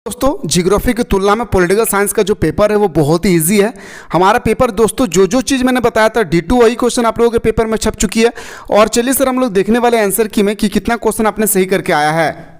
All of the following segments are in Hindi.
दोस्तों जियोग्राफी की तुलना में पॉलिटिकल साइंस का जो पेपर है वो बहुत ही इजी है। हमारा पेपर दोस्तों जो चीज़ मैंने बताया था D2 वही क्वेश्चन आप लोगों के पेपर में छप चुकी है। और चलिए सर हम लोग देखने वाले आंसर की में कि कितना क्वेश्चन आपने सही करके आया है।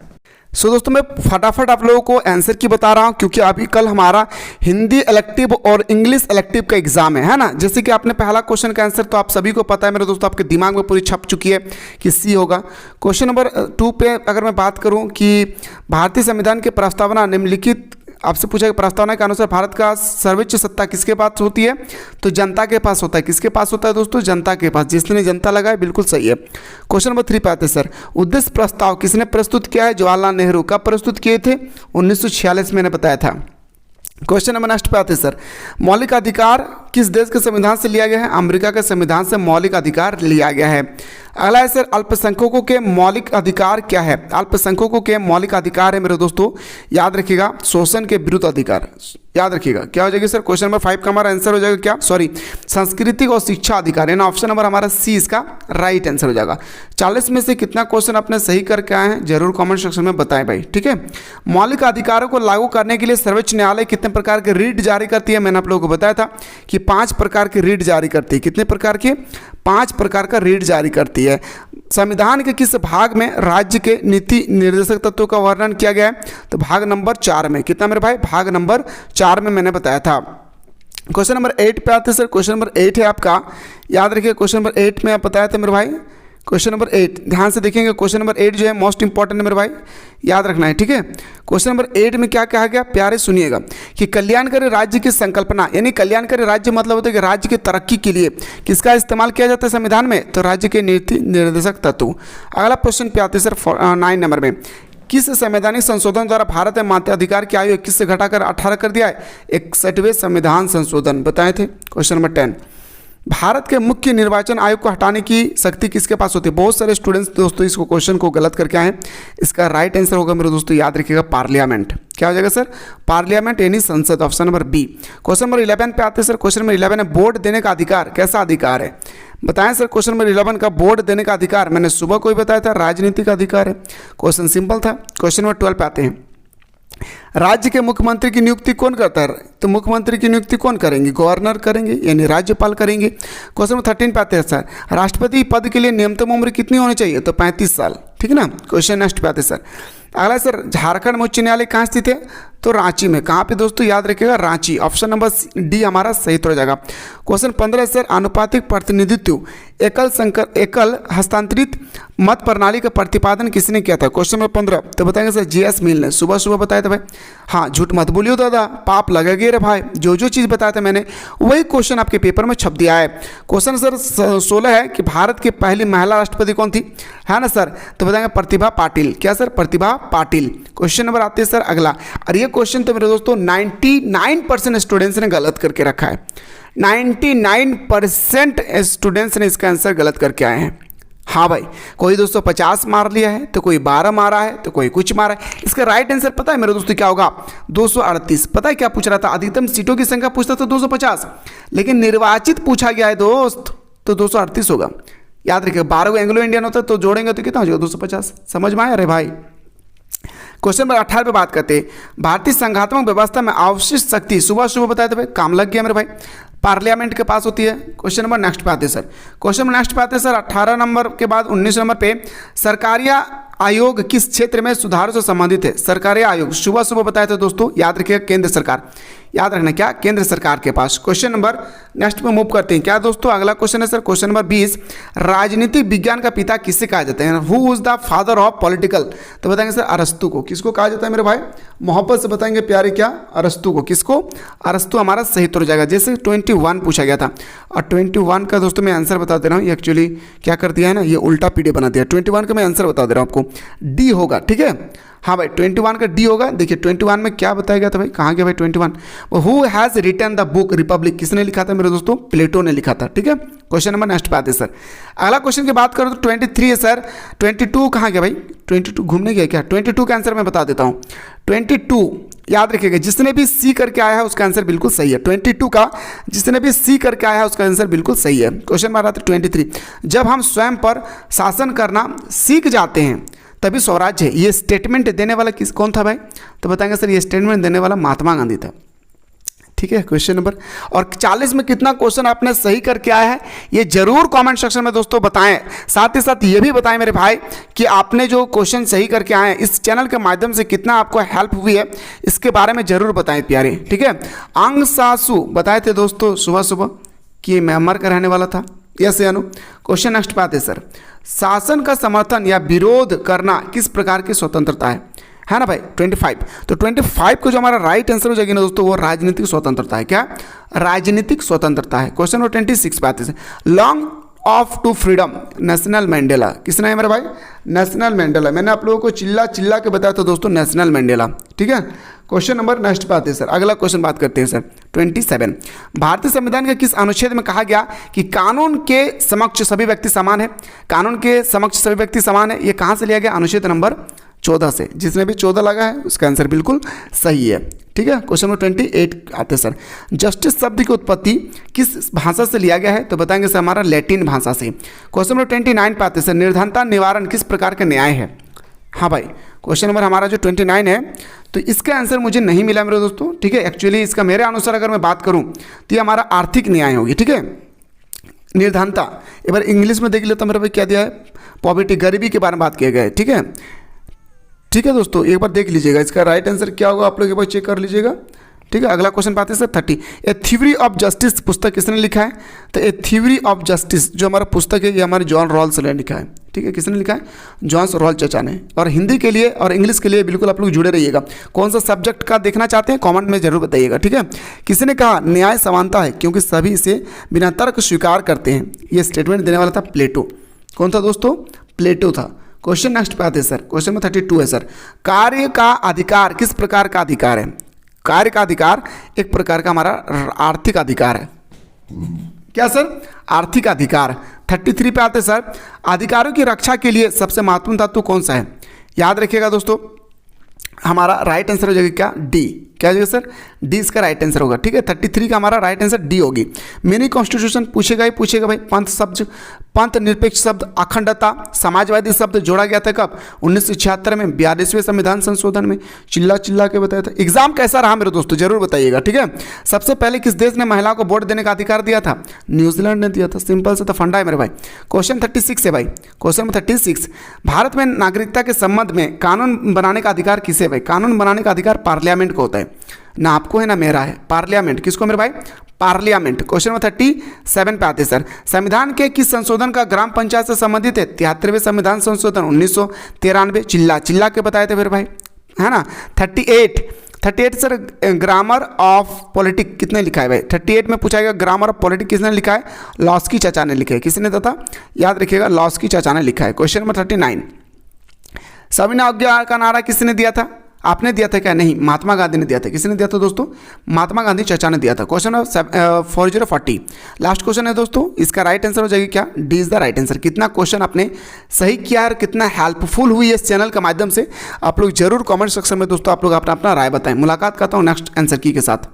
सो दोस्तों मैं फटाफट आप लोगों को आंसर की बता रहा हूँ क्योंकि अभी कल हमारा हिंदी इलेक्टिव और इंग्लिश इलेक्टिव का एग्जाम है ना। जैसे कि आपने पहला क्वेश्चन का आंसर तो आप सभी को पता है मेरे दोस्तों, आपके दिमाग में पूरी छप चुकी है कि सी होगा। क्वेश्चन नंबर 2 पे अगर मैं बात करूँ कि भारतीय संविधान की प्रस्तावना निम्नलिखित आपसे पूछा कि प्रस्तावना के अनुसार भारत का सर्वोच्च सत्ता किसके पास होती है, तो जनता के पास होता है। किसके पास होता है दोस्तों? जनता के पास। जिसने जनता लगाए बिल्कुल सही है। क्वेश्चन नंबर 3 पे आते हैं सर। उद्देश्य प्रस्ताव किसने प्रस्तुत किया है? जवाहरलाल नेहरू। कब प्रस्तुत किए थे? 1946 मैंने बताया था। क्वेश्चन नंबर नेक्स्ट पे आते हैं सर। मौलिक अधिकार किस देश के संविधान से लिया गया है? अमेरिका के संविधान से मौलिक अधिकार लिया गया है। अगला है सर, अल्पसंख्यकों के मौलिक अधिकार क्या है? अल्पसंख्यकों के मौलिक अधिकार है मेरे दोस्तों, याद रखिएगा, शोषण के विरुद्ध अधिकार। याद रखिएगा क्या हो जाएगी सर? क्वेश्चन नंबर 5 का हमारा आंसर हो जाएगा क्या? सॉरी, सांस्कृतिक और शिक्षा अधिकार है ना। ऑप्शन नंबर हमारा सी इसका राइट आंसर हो जाएगा। 40 में से कितना क्वेश्चन आपने सही करके आए हैं जरूर कमेंट सेक्शन में बताएं भाई, ठीक है। मौलिक अधिकारों को लागू करने के लिए सर्वोच्च न्यायालय कितने प्रकार के रीट जारी करती है? मैंने आप लोगों को बताया था कि 5 प्रकार के रीट जारी करती है। कितने प्रकार के? 5 प्रकार का रीट जारी करती है। संविधान के किस भाग में राज्य के नीति निर्देशक तत्वों का वर्णन किया गया है? तो भाग नंबर 4 में। कितना मेरे भाई? भाग नंबर 4 में मैंने बताया था। क्वेश्चन नंबर 8 पे आते हैं सर। क्वेश्चन नंबर 8 है आपका, याद रखिए। क्वेश्चन नंबर 8 में आप बताया था मेरे भाई। क्वेश्चन नंबर 8 ध्यान से देखेंगे। क्वेश्चन नंबर 8 जो है मोस्ट इंपॉर्टेंट है मेरे भाई, याद रखना है, ठीक है। क्वेश्चन नंबर 8 में क्या कहा गया? प्यारे सुनिएगा कि कल्याणकारी राज्य की संकल्पना, यानी कल्याणकारी राज्य मतलब होता है कि राज्य की तरक्की के लिए किसका इस्तेमाल किया जाता है संविधान में? तो राज्य के नीति निर्देशक तत्व। अगला क्वेश्चन पे आते हैं सर 9 नंबर में। किस संवैधानिक संशोधन द्वारा भारत में मताधिकार की आयु 21 से घटाकर 18 कर दिया है? 61वें संविधान संशोधन बताए थे। Question number 10। भारत के मुख्य निर्वाचन आयोग को हटाने की शक्ति किसके पास होती है? बहुत सारे स्टूडेंट्स दोस्तों इसको क्वेश्चन को गलत करके आए हैं। इसका राइट आंसर होगा मेरे दोस्तों, याद रखिएगा, पार्लियामेंट। क्या हो जाएगा सर? पार्लियामेंट यानी संसद। Option number B. Question number 11 पे आते हैं सर। क्वेश्चन नंबर 11 है वोट देने का अधिकार कैसा अधिकार है? बताएं सर। क्वेश्चन नंबर 11 का वोट देने का अधिकार मैंने सुबह को ही बताया था, राजनीतिक अधिकार है। क्वेश्चन सिंपल था। क्वेश्चन नंबर 12 पे आते हैं। राज्य के मुख्यमंत्री की नियुक्ति कौन करता है? तो मुख्यमंत्री की नियुक्ति कौन करेंगे? गवर्नर करेंगे, यानी राज्यपाल करेंगे। क्वेश्चन नंबर 13 पे आते हैं सर। राष्ट्रपति पद के लिए न्यूनतम उम्र कितनी होनी चाहिए? तो 35 साल, ठीक है ना। क्वेश्चन नेक्स्ट पे आते हैं सर। अगला सर, झारखंड उच्च न्यायालय कहाँ स्थित है? तो रांची में। कहाँ पे दोस्तों? याद रखिएगा, रांची। ऑप्शन नंबर डी हमारा सही हो जाएगा। क्वेश्चन 15 सर, आनुपातिक प्रतिनिधित्व एकल हस्तांतरित मत प्रणाली का प्रतिपादन किसने किया था? क्वेश्चन नंबर 15 तो बताएंगे सर JS मिल ने। सुबह सुबह बताया था भाई। हाँ, झूठ मत बोलियो दादा, पाप लगेगा रे भाई। जो चीज़ बताया था मैंने वही क्वेश्चन आपके पेपर में छप दिया है। क्वेश्चन सर 16 है कि भारत की पहली महिला राष्ट्रपति कौन थी? है ना सर, तो बताएंगे प्रतिभा पाटिल। क्या sir? Pratibha Patil. Question number आते हैं सर अगला, और ये क्वेश्चन तो मेरे दोस्तों 99% स्टूडेंट्स ने गलत करके रखा है। 99% स्टूडेंट्स ने इसका आंसर गलत करके आए हैं। हाँ भाई, कोई दोस्तों 50 मार लिया है, तो कोई 12 मारा है, तो कोई कुछ मारा है। इसका राइट आंसर पता है मेरे दोस्तों क्या होगा? 238। पता है क्या पूछ रहा था? अधिकतम सीटों की संख्या पूछता था 250, लेकिन निर्वाचित पूछा गया है दोस्त, तो 238 होगा। याद रखिए, 12 एंग्लो इंडियन होता है तो जोड़ेंगे तो कितना हो जाएगा? 250। समझ में आया रे भाई? क्वेश्चन नंबर 18 पे बात करते हैं। भारतीय संघात्मक व्यवस्था में अवशिष्ट शक्ति सुबह सुबह बताए थे भाई, काम लग गया मेरे भाई, पार्लियामेंट के पास होती है। क्वेश्चन नंबर नेक्स्ट पे आते हैं सर। क्वेश्चन नंबर नेक्स्ट पे आते हैं सर 18 नंबर के बाद 19 नंबर पे। सरकारी आयोग किस क्षेत्र में सुधारों से संबंधित है? सरकारी आयोग सुबह सुबह बताया था दोस्तों, याद रखिएगा, केंद्र सरकार। याद रखना क्या? केंद्र सरकार के पास। क्वेश्चन नंबर नेक्स्ट पे मूव करते हैं क्या दोस्तों? अगला क्वेश्चन है सर क्वेश्चन नंबर 20। राजनीतिक विज्ञान का पिता किससे कहा जाता है? Who is the father of political? तो बताएंगे सर अरस्तु को। किसको कहा जाता है मेरे भाई? मोहब्बत से बताएंगे प्यारे, क्या? अरस्तु को। किसको? अरस्तु हमारा सही हो जाएगा। जैसे 21 पूछा गया था, और 21 का दोस्तों मैं आंसर बता दे रहा हूँ। ये एक्चुअली क्या कर दिया है ना, ये उल्टा पीडीएफ बना दिया। 21 का मैं आंसर बता दे रहा हूँ आपको, डी होगा, ठीक है। हाँ भाई, 21 का डी होगा। देखिए 21 में क्या बताया गया था भाई? कहाँ गया भाई 21? Who has written the book Republic? किसने लिखा था मेरे दोस्तों? प्लेटो ने लिखा था, ठीक है। क्वेश्चन नंबर नेक्स्ट पे आते सर। अगला क्वेश्चन की बात करो तो 23 है सर। 22 कहाँ गया भाई? 22 घूमने गया क्या? 22 का आंसर मैं बता देता हूँ। 22 याद रखिएगा, जिसने भी सी करके आया है उसका आंसर बिल्कुल सही है। 22 का जिसने भी सी करके आया है उसका आंसर बिल्कुल सही है। क्वेश्चन नंबर आता है 23। जब हम स्वयं पर शासन करना सीख जाते हैं तभी स्वराज्य है। ये स्टेटमेंट देने वाला कौन था भाई? तो बताएंगे सर ये स्टेटमेंट देने वाला महात्मा गांधी था। ठीक है, क्वेश्चन नंबर। और 40 में कितना क्वेश्चन आपने सही करके आया है ये जरूर कमेंट सेक्शन में दोस्तों बताएं। साथ ही साथ ये भी बताएं मेरे भाई कि आपने जो क्वेश्चन सही करके आए हैं इस चैनल के माध्यम से कितना आपको हेल्प हुई है, इसके बारे में जरूर बताएं प्यारे। ठीक है, आंग सासू बताए थे दोस्तों सुबह सुबह कि म्यांमार का रहने वाला था, यस या नो। क्वेश्चन नेक्स्ट पे आते हैं सर, शासन का समर्थन या विरोध करना किस प्रकार की स्वतंत्रता है ना भाई? 25। तो 25 को जो हमारा राइट आंसर हो जाएगी ना दोस्तों वो राजनीतिक स्वतंत्रता है। क्या? राजनीतिक स्वतंत्रता है। क्वेश्चन नंबर 26 पे आते हैं, long of to freedom Nelson Mandela किसने है मेरे भाई? Nelson Mandela. मैंने आप लोगों को चिल्ला चिल्ला के बताया था दोस्तों नेशनल मंडेला। ठीक है, क्वेश्चन नंबर नेक्स्ट पे आते हैं सर, अगला क्वेश्चन बात करते हैं सर 27। भारतीय संविधान के किस अनुच्छेद में कहा गया कि कानून के समक्ष सभी व्यक्ति समान है? कानून के समक्ष सभी व्यक्ति समान है, ये कहाँ से लिया गया? अनुच्छेद नंबर 14 से। जिसने भी 14 लगा है उसका आंसर बिल्कुल सही है। ठीक है, क्वेश्चन नंबर 28 आते हैं सर, जस्टिस शब्द की उत्पत्ति किस भाषा से लिया गया है? तो बताएंगे सर हमारा लैटिन भाषा से। क्वेश्चन नंबर 29 पे आते हैं सर, निर्धनता निवारण किस प्रकार का न्याय है? हाँ भाई, क्वेश्चन नंबर हमारा जो 29 है तो इसका आंसर मुझे नहीं मिला मेरे दोस्तों। ठीक है, एक्चुअली इसका मेरे अनुसार अगर मैं बात करूँ तो ये हमारा आर्थिक न्याय होगी। ठीक है, निर्धनता एक बार इंग्लिश में देख लेता मेरे भाई क्या दिया है? पॉवर्टी, गरीबी के बारे में बात किया गया है। ठीक है, ठीक है दोस्तों, एक बार देख लीजिएगा इसका राइट आंसर क्या होगा, आप लोग एक बार चेक कर लीजिएगा। ठीक है, अगला क्वेश्चन पाते हैं sir 30, A theory of justice पुस्तक किसने लिखा है? तो ए थ्योरी ऑफ जस्टिस जो हमारा पुस्तक है ये हमारे जॉन रॉल्स ने लिखा है। ठीक है, किसने लिखा है? जॉन रॉल्स चचा ने। और हिंदी के लिए और इंग्लिश के लिए बिल्कुल आप लोग जुड़े रहिएगा। कौन सा सब्जेक्ट का देखना चाहते हैं कॉमेंट में जरूर बताइएगा। ठीक है, किसने कहा न्याय समानता है क्योंकि सभी इसे बिना तर्क स्वीकार करते हैं? ये स्टेटमेंट देने वाला था प्लेटो। कौन था दोस्तों? प्लेटो था। क्वेश्चन नेक्स्ट पे आते हैं सर, क्वेश्चन नंबर 32 है सर, कार्य का अधिकार किस प्रकार का अधिकार है? कार्य का अधिकार एक प्रकार का हमारा आर्थिक अधिकार है। क्या सर? आर्थिक अधिकार। 33 पे आते हैं सर, अधिकारों की रक्षा के लिए सबसे महत्वपूर्ण तत्व कौन सा है? याद रखिएगा दोस्तों हमारा राइट आंसर हो जाएगा क्या? डी। क्या हो जाएगा सर? डी इसका राइट आंसर होगा। ठीक है, 33 का हमारा राइट आंसर डी होगी। मिनी कॉन्स्टिट्यूशन पूछेगा ही पूछेगा भाई। पंथ शब्द, पंथ निरपेक्ष शब्द, अखंडता, समाजवादी शब्द जोड़ा गया था कब? 1976 में 42वें संविधान संशोधन में। चिल्ला चिल्ला के बताया था। एग्जाम कैसा रहा मेरे दोस्तों जरूर बताइएगा। ठीक है, सबसे पहले किस देश ने महिलाओं को वोट देने का अधिकार दिया था? न्यूजीलैंड ने दिया था। सिंपल सा तो फंडा है मेरे भाई। क्वेश्चन 36 है भाई, क्वेश्चन 36, भारत में नागरिकता के संबंध में कानून बनाने का अधिकार किसे है भाई? कानून बनाने का अधिकार पार्लियामेंट को होता है, ना आपको है ना मेरा है। पार्लियामेंट किसको मेरे भाई? पार्लियामेंट। क्वेश्चन नंबर 37 पे आते सर, संविधान के किस संशोधन का ग्राम पंचायत से संबंधित है? 73वें संविधान संशोधन 1993। चिल्ला चिल्ला के बताए थे मेरे भाई, है ना। 38 सर, ग्रामर ऑफ पॉलिटिक किसने लिखा है भाई? 38 में पूछा गया ग्रामर ऑफ पॉलिटिक किसने लिखा है? लॉस्की चाचा ने लिखा है। किसने था? याद रखिएगा लॉस्की चाचा ने लिखा है। क्वेश्चन नंबर 39, सविनय अवज्ञा का नारा किसने दिया था? आपने दिया था क्या? नहीं, महात्मा गांधी ने दिया था। किसने दिया था दोस्तों? महात्मा गांधी चाचा ने दिया था। क्वेश्चन 4040 लास्ट क्वेश्चन है दोस्तों, इसका राइट आंसर हो जाएगी क्या? D is the right answer. कितना क्वेश्चन आपने सही किया और कितना हेल्पफुल हुई है इस चैनल के माध्यम से आप लोग जरूर कमेंट सेक्शन में दोस्तों आप लोग अपना अपना राय बताएं। मुलाकात करता हूँ नेक्स्ट आंसर की के साथ।